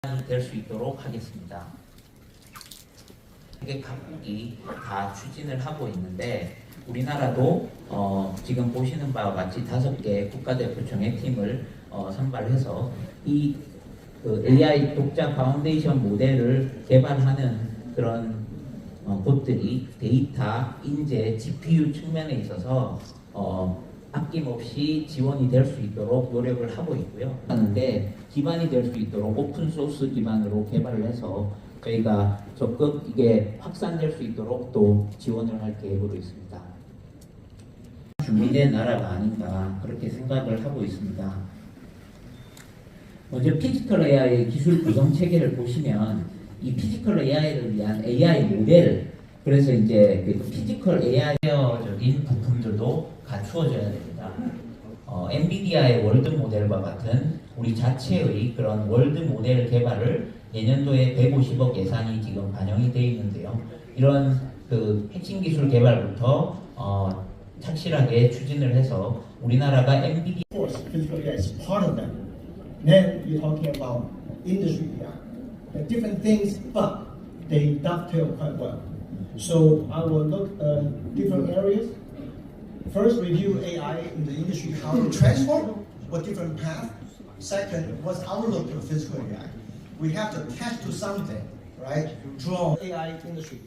될 수 있도록 하겠습니다. 이게 각국이 다 추진을 하고 있는데 우리나라도 지금 보시는 바와 같이 5개 국가대표청의 팀을 선발해서 이 AI 독자 파운데이션 모델을 개발하는 그런 곳들이 데이터, 인재, GPU 측면에 있어서 아낌없이 지원이 될 수 있도록 노력을 하고 있고요. 하는데 기반이 될 수 있도록 오픈소스 기반으로 개발을 해서 저희가 적극 이게 확산될 수 있도록 또 지원을 할 계획으로 있습니다. 준비된 나라가 아닌가 그렇게 생각을 하고 있습니다. 먼저 피지컬 AI 기술 구성 체계를 보시면 이 피지컬 AI를 위한 AI 모델, 그래서 이제 피지컬 AI적인 부품들도 갖추어져야 됩니다. 엔비디아의 월드 모델과 같은 우리 자체의 그런 월드 모델 개발을 내년도에 150억 예산이 지금 반영이 되어 있는데요. 이런 핵심 기술 개발부터 착실하게 추진을 해서 우리나라가 엔비디아 physical AI is part of that. Then you're talking about industry AI. There are different things, but they dovetail quite well. So I will look at different areas. First, review AI in the industry, how it transform, what different path. Second, what's outlook for physical AI. We have to attach to something, right? Draw AI industry.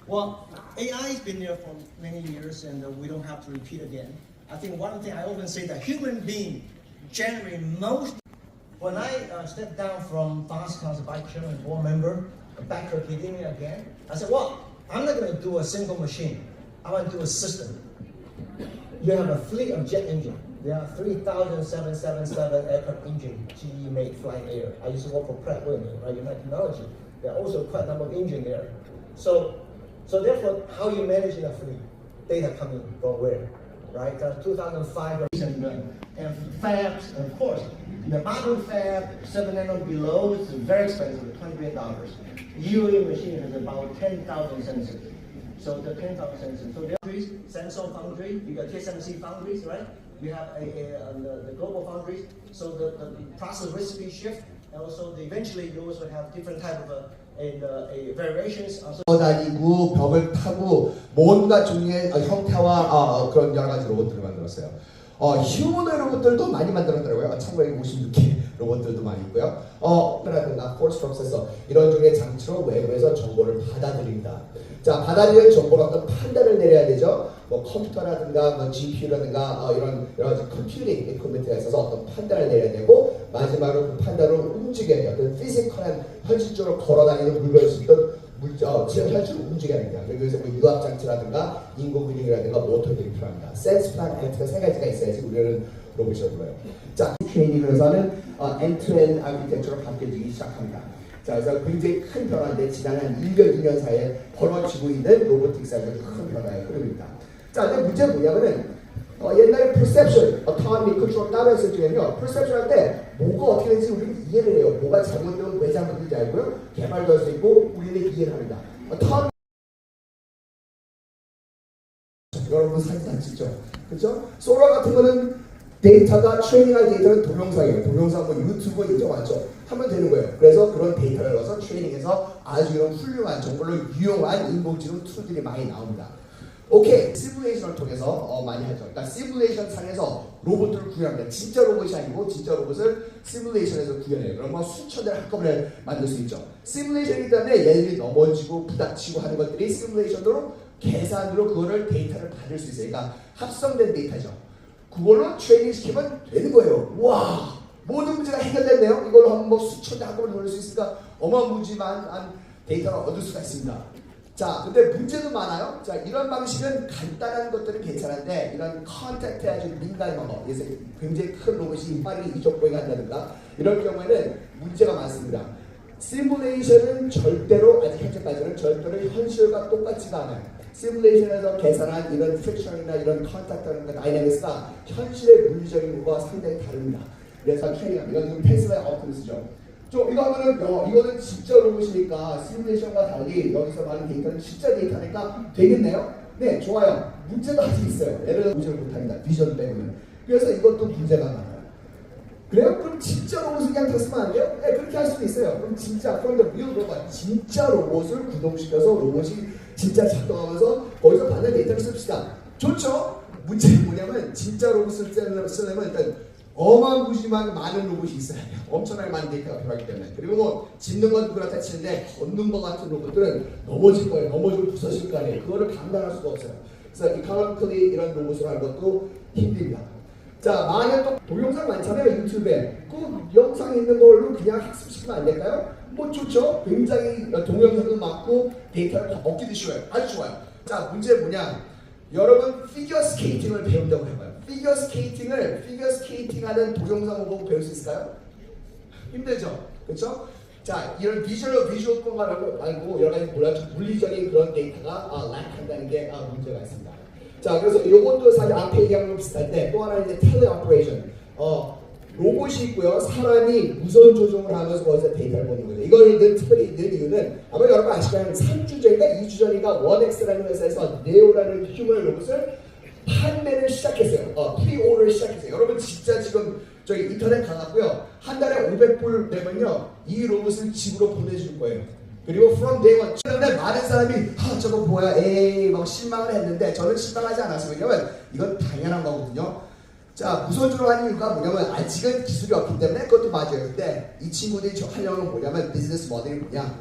Well, AI has been there for many years, and we don't have to repeat again. I think one thing I often say that human being generate most. When I stepped down from Foxconn as a vice chairman and board member, back to academia again, I said, well, I'm not going to do a single machine. I want to do a system. You have a fleet of jet engine. There are 3,777 aircraft engine GE made flying air. I used to work for Pratt Whitney, right? United Technology. There are also quite a number of engine there. So therefore, how you manage in a fleet? Data coming from where, right? 2005 and fabs, of course. The bottom fab, 7 nanometer below, is very expensive, $20 billion. EUV machine has about 10,000 sensors. So the 10,000 sensors. So there are Samsung foundry, you got TSMC foundries, right? You have the global foundries. So the process recipe shift, and also eventually you also have different type of variations. 다니고 벽을 타고 뭔가 종류의 형태와 그런 여러 가지 로봇들을 만들었어요. 휴머노 로봇들도 많이 만들었더라고요. 1956개 로봇들도 많이 있고요. 라든가 포스 프로세서 이런 종류의 장치로 외부에서 정보를 받아들입니다. 자, 받아들이는 정보로 어떤 판단을 내려야 되죠. 뭐 컴퓨터라든가 뭐 GPU라든가 이런 여러 가지 컴퓨팅 이퀄리티가 있어서 어떤 판단을 내려야 되고, 마지막으로 그 판단으로 움직여야 돼요. 어떤 피지컬한 현실적으로 걸어다니는 물건일 수 있던 현실을 움직여야 됩니다. 그래서 뭐 유압 장치라든가 인공근육이라든가 모터들이 필요합니다. 센스 플랫 액트가 3가지가 있어야지 우리는 로봇이 돌아요. 자, 트레이닝에서는 엔드-투-엔드 아키텍처로 바뀌어지기 시작합니다. 자, 그래서 굉장히 큰 변화인데 지난 한 1년, 2년 사이에 벌어지고 있는 로보틱스에서 큰 변화의 흐름입니다. 자, 근데 문제는 뭐냐면은 옛날에 perception, autonomy, control 따로 했을 적에는요, perception 할 때 뭐가 어떻게 되는지 우리는 이해를 해요. 뭐가 잘못되면 왜 잘못된지 알고요. 개발도 할 수 있고 우리는 이해를 합니다. autonomy 여러분 사진 안 찍죠? 그렇죠? 소라 같은 거는 데이터가 트레이닝할 데이터는 동영상이에요. 동영상 뭐 유튜브 인정 많죠? 하면 되는 거예요. 그래서 그런 데이터를 넣어서 트레이닝해서 아주 이런 훌륭한 정말로 유용한 인공지능 툴들이 많이 나옵니다. 오케이, 시뮬레이션을 통해서 많이 하죠. 그러니까 시뮬레이션 상에서 로봇들을 구현합니다. 진짜 로봇이 아니고 진짜 로봇을 시뮬레이션에서 구현해요. 그럼 뭐 수천 대를 한꺼번에 만들 수 있죠. 시뮬레이션이기 때문에 얘들이 넘어지고 부닥치고 하는 것들이 시뮬레이션으로 계산으로 그거를 데이터를 받을 수 있어요. 그러니까 합성된 데이터죠. 그걸로 트레이닝 시키면 되는 거예요. 와, 모든 문제가 해결됐네요. 이걸로 한번 뭐 수천 대 한꺼번에 돌릴 수 있으니까 어마무지만 데이터를 얻을 수가 있습니다. 자, 근데 문제도 많아요. 자, 이런 방식은 간단한 것들은 괜찮은데 이런 컨택트에 아주 민감한 방법, 그래서 굉장히 큰 로봇이 빠르게 이쪽 보이게 한다든가 이럴 경우에는 문제가 많습니다. 시뮬레이션은 절대로 아직 현재까지는 절대로 현실과 똑같지가 않아요. 시뮬레이션에서 계산한 이런 프릭션이나 이런 컨택트라든가 다이내믹스가 현실의 물리적인 것과 상당히 다릅니다. 그래서 트레이닝합니다. 이건 지금 테슬라의 오토리스죠. 이거 하면은 이거는 진짜 로봇이니까 시뮬레이션과 달리 여기서 많은 데이터는 진짜 데이터니까 되겠네요? 네, 좋아요. 문제도 아직 있어요. 예를 들어 문제를 못합니다. 비전 때문에. 그래서 이것도 문제가 많아요. 그래요? 그럼 진짜 로봇을 그냥 다 쓰면 안 돼요? 네, 그렇게 할 수도 있어요. 그럼 진짜 from the real robot, 진짜 로봇을 구동시켜서 로봇이 진짜 작동하면서 거기서 받는 데이터를 씁시다. 좋죠? 문제는 뭐냐면 진짜 로봇을 쓰려면 일단 어마무시하게 많은 로봇이 있어야 돼요. 엄청나게 많은 데이터가 필요하기 때문에. 그리고 뭐 짚는 건 그렇다 치는데 걷는 것 같은 로봇들은 넘어질 거예요. 넘어지고 부서질 거 아니에요. 그거를 감당할 수가 없어요. 그래서 economically 이런 로봇을 하는 것도 힘듭니다. 자, 만약 또 동영상 많잖아요, 유튜브에. 그 영상 있는 걸로 그냥 학습시키면 안 될까요? 뭐 좋죠. 굉장히 동영상도 많고 데이터를 얻기도 쉬워요. 아주 좋아요. 자, 문제 뭐냐? 여러분 피겨 스케이팅을 배운다고 해봐요. 피겨 스케이팅 하는 동영상을 보고 배울 수 있을까요? 힘들죠? 그렇죠? 자, 이런 비주얼 것만 말고 여러 가지 물리적인 그런 데이터가 락한다는 게 문제가 있습니다. 자, 그래서 이것도 사실 앞에 얘기한 거랑 비슷한데 또 하나 이제 텔레오퍼레이션. 로봇이 있고요. 사람이 무선 조종을 하면서 거기서 데이터를 보는 거죠. 이걸 특별히 넣은 이유는 아마 여러분 아시겠지만 3주 전인가 2주 전인가 원엑스라는 회사에서 네오라는 휴먼 로봇을 판매를 시작했어요. 프리오더를 시작했어요. 여러분 진짜 지금 저희 인터넷 가갖고요. 한 달에 500불 내면요. 이 로봇을 집으로 보내줄 거예요. 그리고 from day one. 그런데 많은 사람이 저거 뭐야 에이 막 실망을 했는데 저는 실망하지 않았어요. 왜냐면 이건 당연한 거거든요. 자, 무선조로 하는 이유가 뭐냐면 아직은 기술이 없기 때문에 그것도 맞아요. 근데 이 친구들이 하려는 건 뭐냐면 비즈니스 모델이 뭐냐,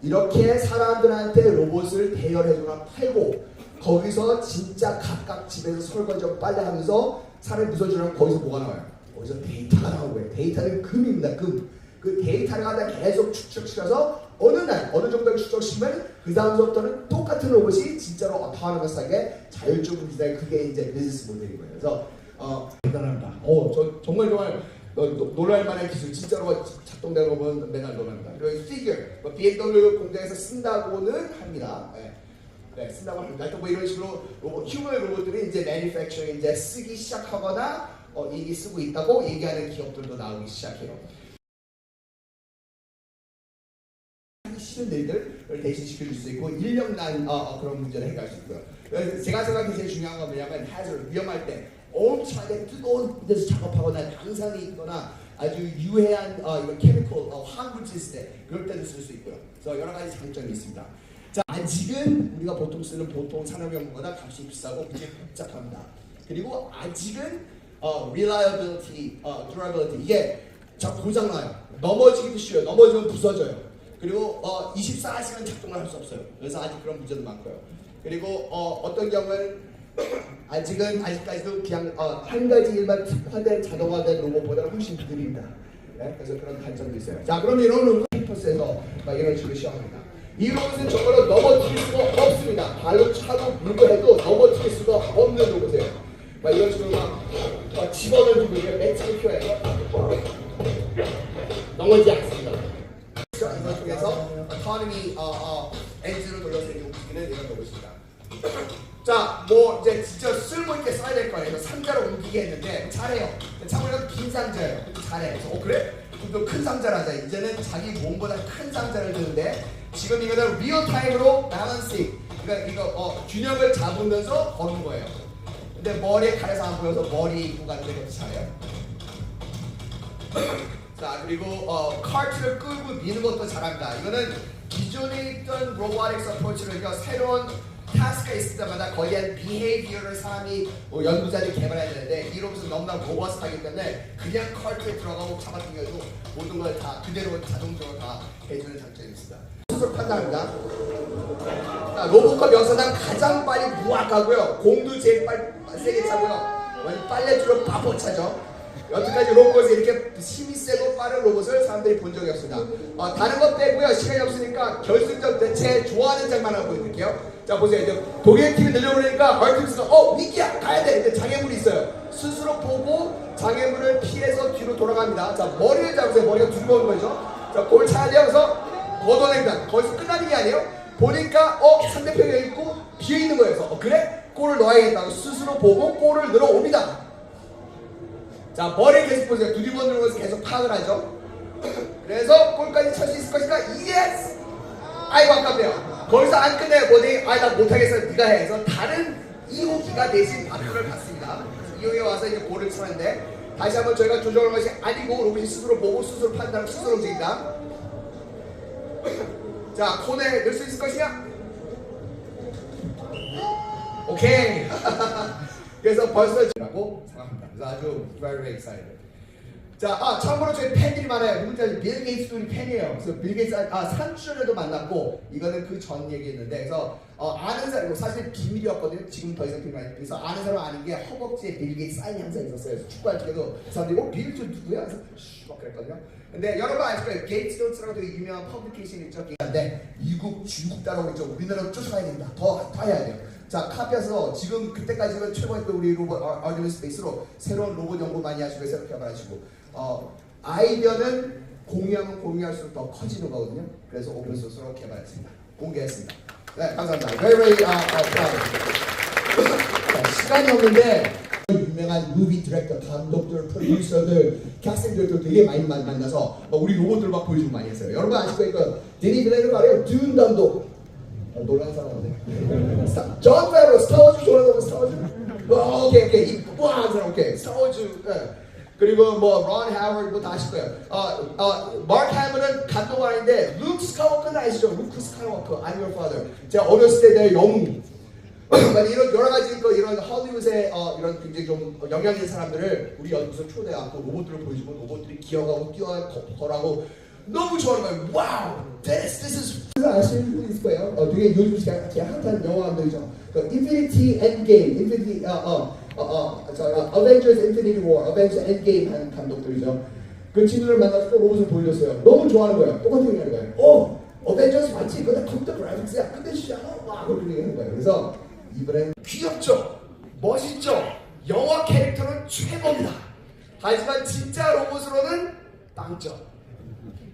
이렇게 사람들한테 로봇을 대여해주거나 팔고 거기서 진짜 각각 집에서 설거지하고 빨래하면서 사람이 무선조로는 거기서 뭐가 나와요? 거기서 데이터가 나오는 거예요. 데이터는 금입니다. 금. 그 데이터를 갖다 계속 축적시켜서 어느 날 어느 정도 축적시키면 그 다음부터는 똑같은 로봇이 진짜로 어토노머스하게 자율적으로 기다려. 그게 이제 비즈니스 모델인 거예요. 그래서 대단합니다. 저 정말 놀랄 만한 기술, 진짜로 작동되는 거 보면 맨날 놀랍니다. 그리고 피규어, BMW 공장에서 쓴다고는 합니다. 네, 쓴다고 합니다. 또 뭐 이런 식으로 휴먼 로봇들이 이제 매니팩처링 이제 쓰기 시작하거나 이게 쓰고 있다고 얘기하는 기업들도 나오기 시작해요. 싫은 일들을 대신 시켜줄 수 있고 인력난 그런 문제를 해결할 수 있고요. 그래서 제가 생각해 제일 중요한 건 뭐냐면 hazard, 위험할 때 엄청나게 뜨거운 데서 작업하거나 강산이 있거나 아주 유해한 이런 케미컬 화학물질 있을 때 그럴 때도 쓸 수 있고요. 그래서 여러 가지 장점이 있습니다. 자, 아직은 우리가 보통 쓰는 보통 산업용보다 값이 비싸고 굉장히 복잡합니다. 그리고 아직은 reliability, durability 이게 고장 나요. 넘어지기도 쉬워요. 넘어지면 부서져요. 그리고 24시간 작동을 할 수 없어요. 그래서 아직 그런 문제도 많고요. 그리고 어떤 경우는 아직까지도 그냥 한 가지 일만 특화된 자동화된 로봇보다는 훨씬 느립니다. 네? 그래서 그런 단점도 있어요. 자, 그럼 이런 로봇 캠퍼스에서 이런 식으로 시험합니다. 이 로봇은 정말로 넘어뜨릴 수가 없습니다. 발로 차고 물고 해도 넘어뜨릴 수가 없는 로봇이에요. 이런 식으로 집어넣는 거예요. 매칭을 표해서 넘어지지 않습니다. 이걸 통해서 autonomy 엔진을 돌려서 움직이는 이런 로봇입니다. 자, 뭐 이제 진짜 쓸모있게 써야 될 거예요. 상자로 옮기게 했는데 잘해요. 참고로 빈 상자예요. 잘해. 그래서 그래? 좀 큰 상자를 하자. 이제는 자기 몸보다 큰 상자를 드는데 지금 이거는 리얼타임으로 밸런싱, 그러니까 이거 균형을 잡으면서 걷는 거예요. 근데 머리에 가려서 안 보여서 머리 입고 가는 것도 잘해요. 자, 그리고 카트를 끌고 미는 것도 잘합니다. 이거는 기존에 있던 로보틱스 어프로치를 새로운 타스크가 있을 때마다 거기에 대한 비헤이비어를 사람이 연구자들이 개발해야 되는데 이 로봇은 너무나 로버스트하기 때문에 그냥 카트에 들어가고 잡아당겨도 모든 걸 다 그대로 자동적으로 다 해주는 장점이 있습니다. 스스로 판단합니다. 자, 로봇과 명사당 가장 빨리 무악하고요. 공도 제일 세게 차고요. 빨래줄로 바보 차죠. 여태까지 로봇이 이렇게 힘이 세고 빠른 로봇을 사람들이 본 적이 없습니다. 다른 것 빼고요. 시간이 없으니까 결승전 제 좋아하는 장면 하나 보여드릴게요. 자, 보세요. 이제 독일 팀이 늘려오니까 얼팀스가 위기야! 가야 돼! 근데 장애물이 있어요. 스스로 보고 장애물을 피해서 뒤로 돌아갑니다. 자, 머리를 잡으세요. 머리가 두꺼운 거죠. 자, 골 차야 돼요. 그래서 걷어냅니다. 거기서 끝나는 게 아니에요. 보니까 상대편이 여기 있고 비어있는 거예요. 그래서 그래? 골을 넣어야겠다고 스스로 보고 골을 넣어옵니다. 자, 머리를 계속 보세요. 두리번 누르면서 계속 파악을 하죠. 그래서 골까지 찰 수 있을 것인가? 예스! 아이고 아깝네요. 거기서 안 끝내요. 나 못하겠어. 네가 해. 그래서 다른 2호기가 대신 박수를 받습니다. 2호기가 와서 이제 골을 치는데 다시 한번 저희가 조정하는 것이 아니고 로봇이 스스로 보고 스스로 판단하고 스스로 움직인다. 자, 콘에 넣을 수 있을 것이냐? 오케이. 그래서 벌써 라고 생각합니다. 그래서 아주 very excited. 자, 참고로 저희 팬들이 많아요. 누군지 빌 게이츠도 우리 팬이에요. 그래서 빌 게이츠 3주년에도 만났고 이거는 그 전 얘기했는데 그래서 아는 사람 이거 사실 비밀이었거든요. 지금 더 이상 비밀이 아니에요. 그래서 아는 사람 아는 게 허벅지에 빌 게이츠 사인이 항상 있었어요. 그래서 축구할 때도 사람들이 빌 게이츠 누구야? 그래서 막 그랬거든요. 근데 여러분 아실 거예요. 게이츠 노트라고 되게 유명한 퍼블리케이션이 있죠. 근데 미국, 중국 따라오고 있죠. 우리나라로 쫓아가야 됩니다. 더 해야 돼요. 자, 카피해서 지금 그때까지는 최고였던 우리 로봇 아르디노 스페이스로 새로운 로봇 연구 많이 하시고 새롭게 개발하시고 아이디어는 공유하면 공유할수록 더 커지는 거거든요. 그래서 오픈소스로 개발했습니다. 공개했습니다. 네, 감사합니다. Very proud. 자, 시간이 없는데 유명한 무비 디렉터, 감독들, 프로듀서들, 캐스팅들도 되게 많이 만나서 우리 로봇들 막 보여주고 많이 했어요. 여러분 아실 거예요. 데니 빌레이브 말이에요. 듄 감독. 놀라는 사람 없네. 존 페로 스타워즈 좋아하는 사람 스타워즈. 오케이. 와, 사람 오케이. 스타워즈. 네. 그리고 론 하워드 다 아실 거예요. 마크 해머는 감독 아닌데 루크 스카이워커는 아시죠? 루크 스카이워커, I'm your father. 제가 어렸을 때 내 영웅. 이런 여러 가지 이런 헐리우드의 이런 굉장히 좀 영향 있는 사람들을 우리 연구소 초대하고 로봇들을 보여주고 로봇들이 기어가고 뛰어가고 너무 좋아하는 거예요. 와우, this is. 아시는 분 있을 거예요. 되게 요즘 제가 핫한 영화 감독이죠. 인피니티 엔게임, 어벤져스 인피니티 워, 어벤져스 엔게임 하는 감독들이죠. 그 친구들 만나서 또 로봇을 보여줬어요. 너무 좋아하는 거예요. 똑같은 얘기 하는 거예요. 어벤져스 맞지? 그거 다 컴퓨터 그래픽스야. 근데 진짜 막 그렇게 얘기하는 거예요. 그래서 이번엔 귀엽죠? 멋있죠? 영화 캐릭터는 최고입니다. 하지만 진짜 로봇으로는 빵점.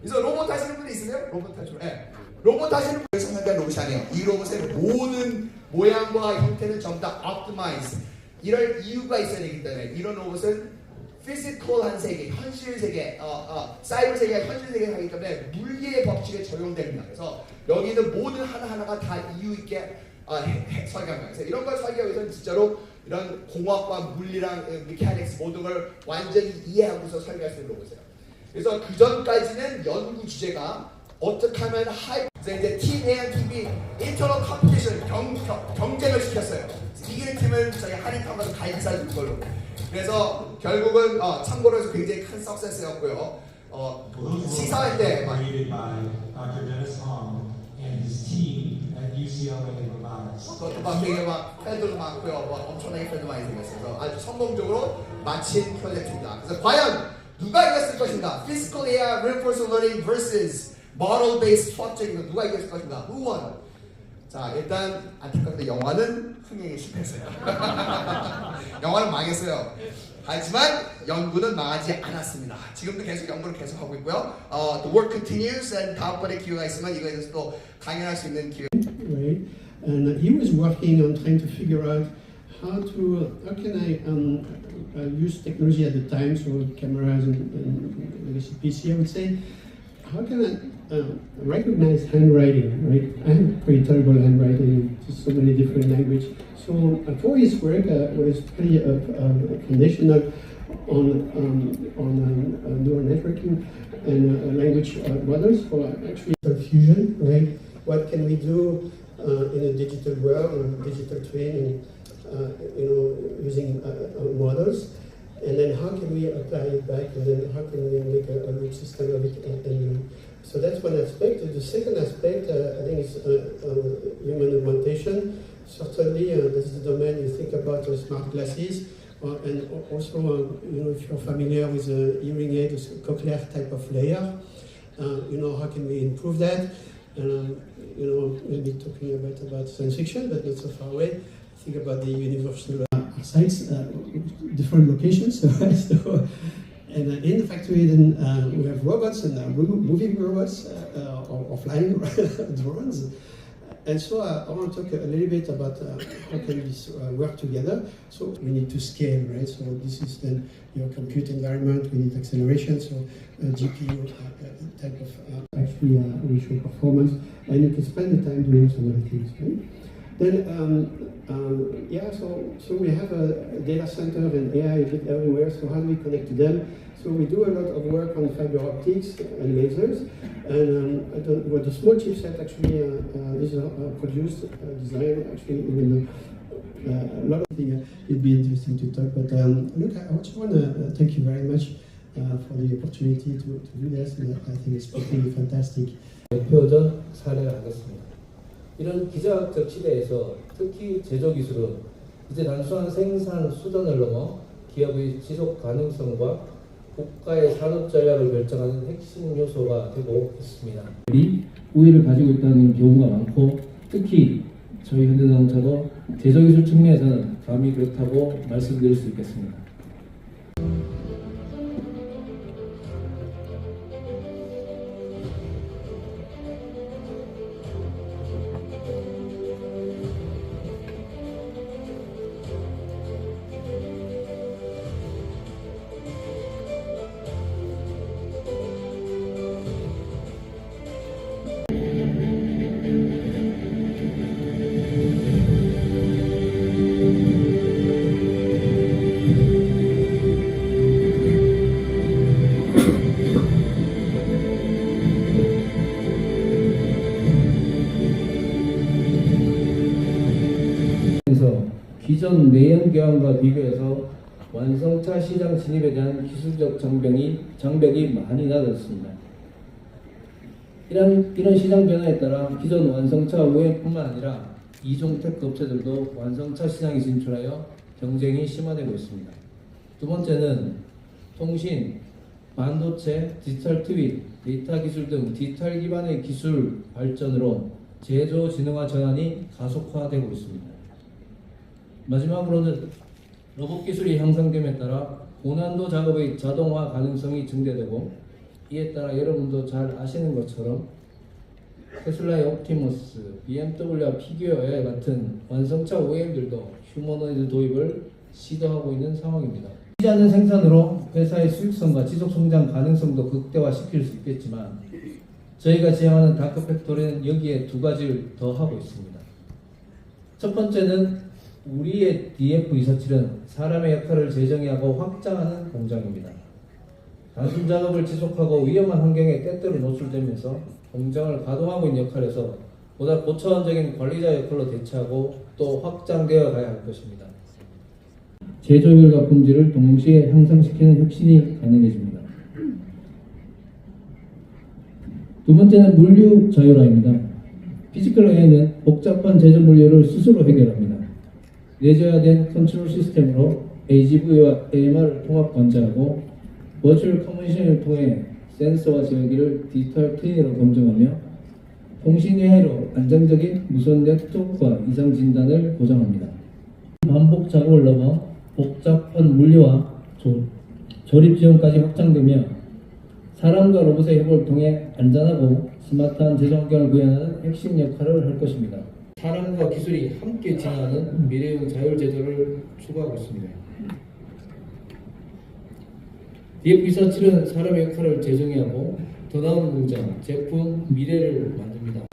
그래서 로봇 하시는 분이 있으세요? 로봇 하시는 분? 네. 로봇 하시는 분이 생산된 로봇이 아니에요. 이 로봇의 모든 모양과 형태는 전부 다 optimize. 이럴 이유가 있어야 되기 때문에 이런 로봇은 피지컬한 세계, 현실 세계, 사이버 세계가 현실 세계를 하기 때문에 물리의 법칙에 적용됩니다. 그래서 여기 있는 모든 하나하나가 다 이유 있게 설계한 거예요. 그래서 이런 걸 설계하기 위해서는 진짜로 이런 공학과 물리랑 메카닉스 모든 걸 완전히 이해하고서 설계할 수 있는 로봇이에요. 그래서 그 전까지는 연구 주제가 어떻게 하면 이제 팀 A, 팀 B 인터널 컴피티션 경쟁을 시켰어요. 이기는 팀은 저희 한인타운에서 가이드 사줄 걸로. 그래서 결국은 참고로 해서 굉장히 큰 석세스였고요. 시사할 때 Dr. Dennis Hong and his team at UCLA Robotics. 그것도 막 되게 막 팬들도 많고요. 엄청나게 팬도 많이 생겼어요. 아주 성공적으로 마친 프로젝트입니다. 그래서 과연 누가 이겼을 것인가? Physical AI Reinforcement Learning versus Model-Based Structuring. 누가 이겼을 것인가? Who won? 자, 일단 안타깝게 영화는 흥행에 실패했어요. 영화는 망했어요. 하지만 연구는 망하지 않았습니다. 지금도 계속 연구를 계속하고 있고요. The work continues and 다음번에 기회가 있으면 이거에 대해서 또 강연할 수 있는 기회. Right, and he was working on trying to figure out how can I use technology at the time, so cameras and PC, I would say. How can I recognize handwriting, right? I have pretty terrible handwriting in so many different languages. So for his work was pretty foundational on neural networking and language models for actually fusion, right? What can we do in a digital world, digital training, using models? And then how can we apply it back, and then how can we make a good system of it? And so that's one aspect. The second aspect, I think, is human augmentation. Certainly, that's the domain you think about smart glasses, and also, if you're familiar with a hearing aid, it's a cochlear type of layer. How can we improve that? We'll be talking about science fiction, but not so far away. Think about the universal sites, different locations. And in the factory, then we have robots and moving robots or flying drones. And so I want to talk a little bit about how can this work together. So we need to scale, right? So this is then your compute environment. We need acceleration, so GPU type of actually ratio performance, and you can spend the time doing some other things, right? Then, so we have a data center and AI a bit everywhere, so how do we connect to them? So we do a lot of work on fiber optics and lasers, and with the small chipset actually is produced, designed actually even a lot of the, it'd be interesting to talk, but look, I just want to thank you very much for the opportunity to do this, and I think it's pretty fantastic. 대표전 사례를 하겠습니다. 이런 기자학적 시대에서 특히 제조 기술은 이제 단순한 생산 수단을 넘어 기업의 지속 가능성과 국가의 산업 전략을 결정하는 핵심 요소가 되고 있습니다. 우위를 가지고 있다는 경우가 많고 특히 저희 현대자동차도 제조 기술 측면에서는 감히 그렇다고 말씀드릴 수 있겠습니다. 기존 내연 교환과 비교해서 완성차 시장 진입에 대한 기술적 장벽이 많이 낮아졌습니다. 이런 시장 변화에 따라 기존 완성차 OEM뿐만 아니라 이종 테크 업체들도 완성차 시장에 진출하여 경쟁이 심화되고 있습니다. 두 번째는 통신, 반도체, 디지털 트윈, 데이터 기술 등 디지털 기반의 기술 발전으로 제조 진흥화 전환이 가속화되고 있습니다. 마지막으로는 로봇 기술이 향상됨에 따라 고난도 작업의 자동화 가능성이 증대되고 이에 따라 여러분도 잘 아시는 것처럼 테슬라의 옵티머스, BMW와 피규어에 같은 완성차 OEM들도 휴머노이드 도입을 시도하고 있는 상황입니다. 쉬지 않는 생산으로 회사의 수익성과 지속 성장 가능성도 극대화시킬 수 있겠지만 저희가 지향하는 다크팩토리는 여기에 두 가지를 더 하고 있습니다. 첫 번째는 우리의 DF247은 사람의 역할을 재정의하고 확장하는 공장입니다. 단순 작업을 지속하고 위험한 환경에 때때로 노출되면서 공장을 가동하고 있는 역할에서 보다 고차원적인 관리자 역할로 대체하고 또 확장되어 가야 할 것입니다. 제조율과 품질을 동시에 향상시키는 혁신이 가능해집니다. 두 번째는 물류 자율화입니다. 피지컬 AI는 복잡한 제조 물류를 스스로 해결합니다. 내재화된 컨트롤 시스템으로 AGV와 AMR을 통합 관찰하고 버추얼 커뮤니케이션을 통해 센서와 제어기를 디지털 트윈으로 검증하며 통신 AI로 안정적인 무선 네트워크와 이상 진단을 보장합니다. 반복 작업을 넘어 복잡한 물류와 조립 지원까지 확장되며 사람과 로봇의 협업을 통해 안전하고 스마트한 제조 환경을 구현하는 핵심 역할을 할 것입니다. 사람과 기술이 함께 진화하는 미래형 자율 제조를 추구하고 있습니다. DF247은 사람의 역할을 재정의하고 더 나은 공장, 제품, 미래를 만듭니다.